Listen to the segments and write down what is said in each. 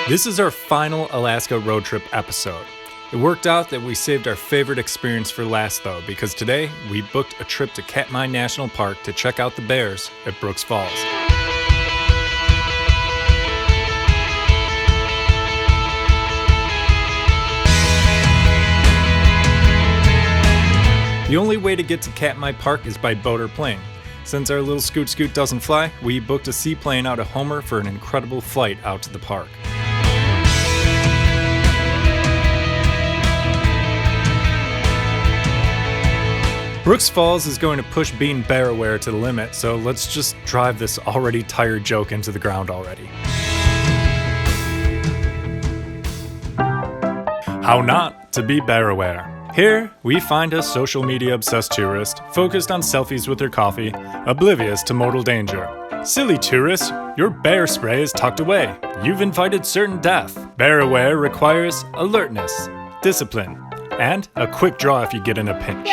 This is our final Alaska road trip episode. It worked out that we saved our favorite experience for last though, because today we booked a trip to Katmai National Park to check out the bears at Brooks Falls. The only way to get to Katmai Park is by boat or plane. Since our little scoot doesn't fly, we booked a seaplane out of Homer for an incredible flight out to the park. Brooks Falls is going to push being bear aware to the limit, so let's just drive this already tired joke into the ground already. How not to be bear aware. Here, we find a social media obsessed tourist focused on selfies with her coffee, oblivious to mortal danger. Silly tourist, your bear spray is tucked away. You've invited certain death. Bear aware requires alertness, discipline, and a quick draw if you get in a pinch.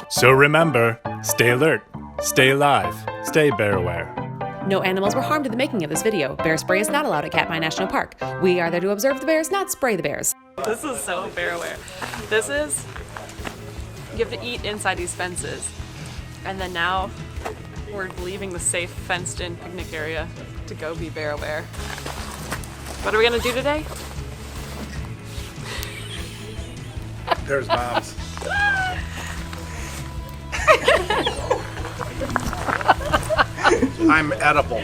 So remember, stay alert, stay alive, stay bear aware. No animals were harmed in the making of this video. Bear spray is not allowed at Katmai National Park. We are there to observe the bears, not spray the bears. This is so bear aware. This is, you have to eat inside these fences. And then now we're leaving the safe fenced in picnic area to go be bear aware. What are we gonna do today? There's bombs. I'm edible.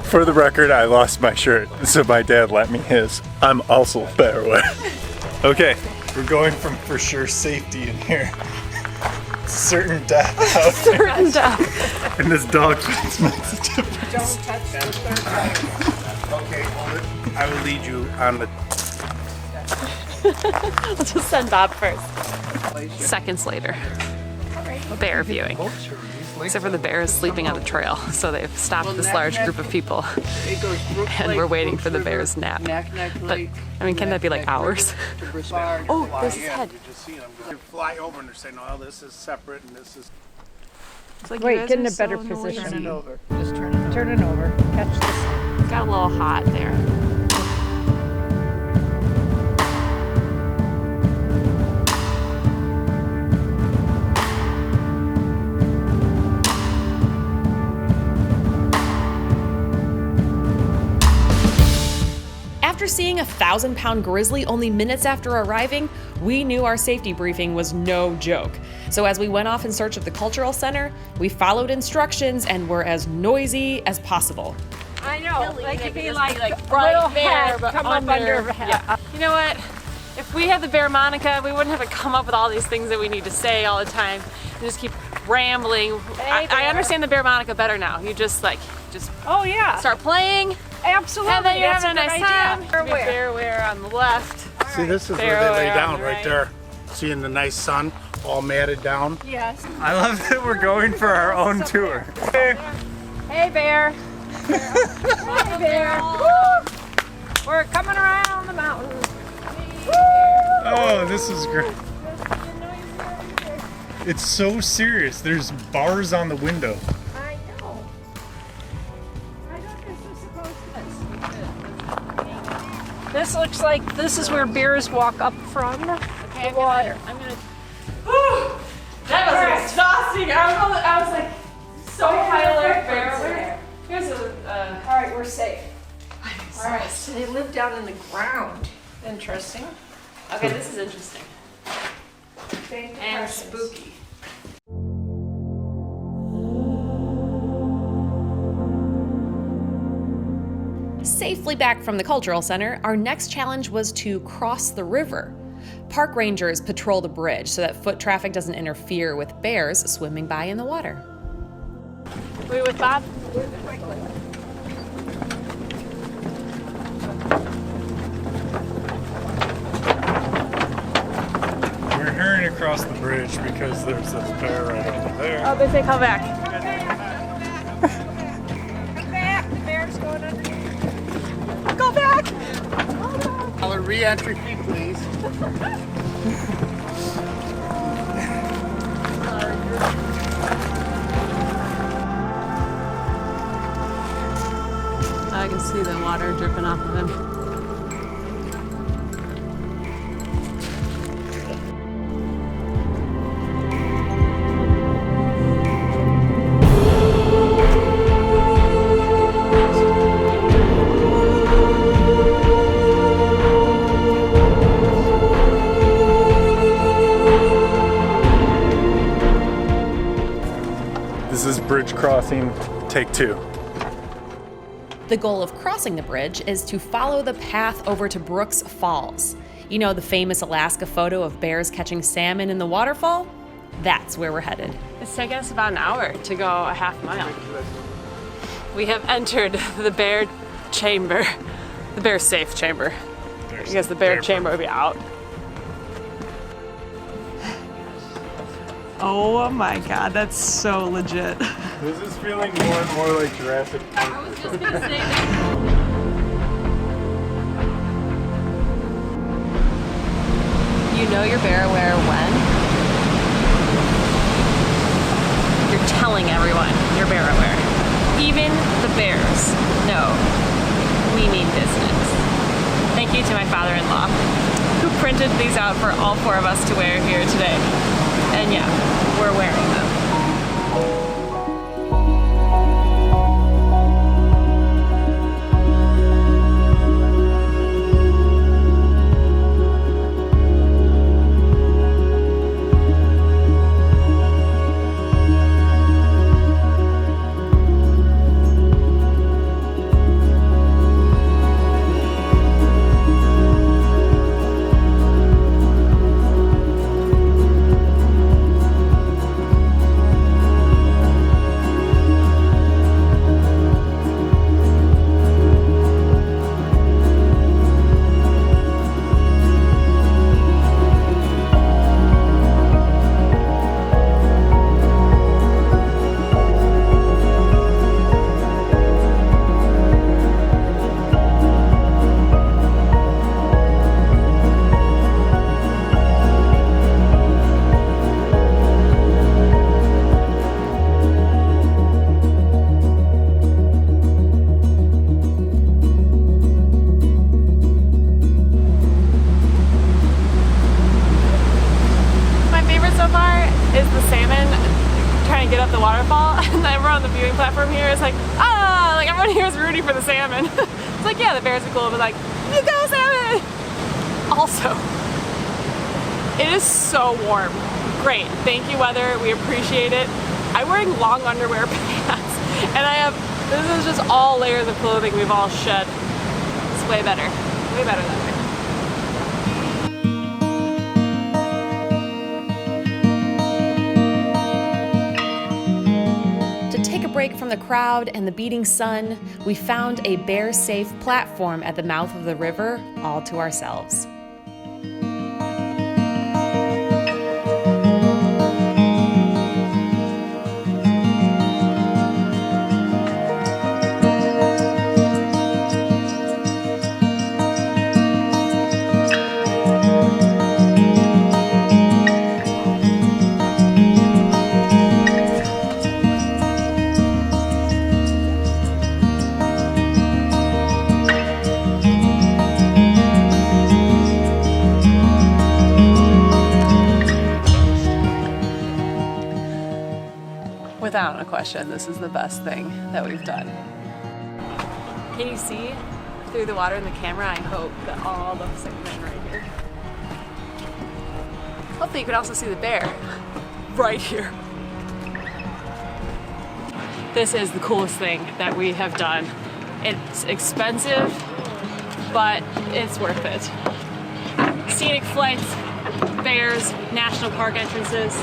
For the record, I lost my shirt, so my dad lent me his. I'm also bear aware. Okay, we're going from for sure safety in here. Certain death out Certain death. And this dog fights makes a difference. Don't touch the third tire. Okay, hold it. I will lead you on the... Let's just send Bob first. Seconds later, bear viewing. Except for the bear is sleeping on the trail, so they've stopped this large group of people. And we're waiting for the bear's nap. But, I mean, can that be like hours? Oh, there's his head. You fly over and they're saying, oh, this is separate and this is... Like, wait, get in a better position. Turn it over. Just turn it over. Catch this. It's got a little hot there. After seeing a 1,000-pound grizzly only minutes after arriving, we knew our safety briefing was no joke. So as we went off in search of the cultural center, we followed instructions and were as noisy as possible. I know. Like to be like right little there, head but come up under her head. Yeah. You know what? If we had the bear Monica, we wouldn't have to come up with all these things that we need to say all the time and just keep rambling. I understand the bear Monica better now. You just Oh yeah. start playing. Absolutely. And then you're That's having a good nice idea. time. Bear aware on the left. See, this is Bear where they lay aware down, on the right right. there. Seeing the nice sun, all matted down. Yes. I love that we're going for our own tour. Hey bear. Hey bear. Woo! We're coming around the mountain. Woo! Oh, this is great. It's so serious. There's bars on the window. I know. I don't think this is supposed to. This looks like this is where bears walk up from the water. I'm gonna. Whew, that was exhausting. I was like so high alert. Bear aware. Here's a. All right, we're safe. All right, so they live down in the ground. Interesting. Okay, this is interesting Big and depressions. spooky. Safely back from the cultural center, our next challenge was to cross the river. Park rangers patrol the bridge so that foot traffic doesn't interfere with bears swimming by in the water. We with Bob? We're hurrying across the bridge because there's a bear right over there. Oh, they say come back. Come back. The bear's going underneath. Go back. Re-entry fee, please. I can see the water dripping off of him. This is bridge crossing, take 2. The goal of crossing the bridge is to follow the path over to Brooks Falls. You know the famous Alaska photo of bears catching salmon in the waterfall? That's where we're headed. It's taken us about an hour to go a half mile. We have entered the bear chamber, the bear safe chamber. I guess the bear chamber would be out. Oh my god, that's so legit. This is feeling more and more like Jurassic Park. I was just gonna say that. You know you're bear aware when? You're telling everyone you're bear aware. Even the bears know we mean business. Thank you to my father-in-law who printed these out for all 4 of us to wear here today. And yeah, we're wearing them. Waterfall, and everyone on the viewing platform here is like, ah, like everyone here is rooting for the salmon. It's like, yeah, the bears are cool, but like, you go salmon! Also, it is so warm. Great, thank you weather, we appreciate it. I'm wearing long underwear pants, and this is just all layers of clothing we've all shed. It's way better that way. Break from the crowd and the beating sun, we found a bear-safe platform at the mouth of the river all to ourselves. Without a question, this is the best thing that we've done. Can you see through the water in the camera? I hope that all the salmon right here. Hopefully you can also see the bear right here. This is the coolest thing that we have done. It's expensive, but it's worth it. Scenic flights, bears, national park entrances.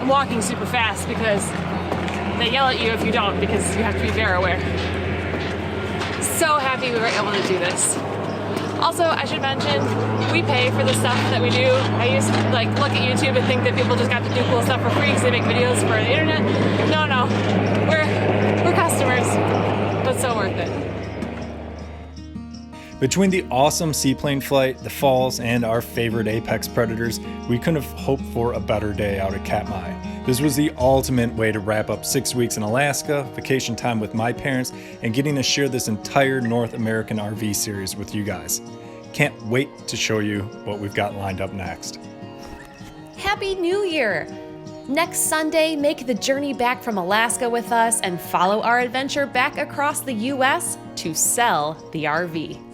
I'm walking super fast because they yell at you if you don't, because you have to be bear aware. So happy we were able to do this. Also, I should mention, we pay for the stuff that we do. I used to look at YouTube and think that people just got to do cool stuff for free because they make videos for the internet. No, we're customers, but so worth it. Between the awesome seaplane flight, the falls, and our favorite apex predators, we couldn't have hoped for a better day out at Katmai. This was the ultimate way to wrap up 6 weeks in Alaska, vacation time with my parents, and getting to share this entire North American RV series with you guys. Can't wait to show you what we've got lined up next. Happy New Year! Next Sunday, make the journey back from Alaska with us and follow our adventure back across the U.S. to sell the RV.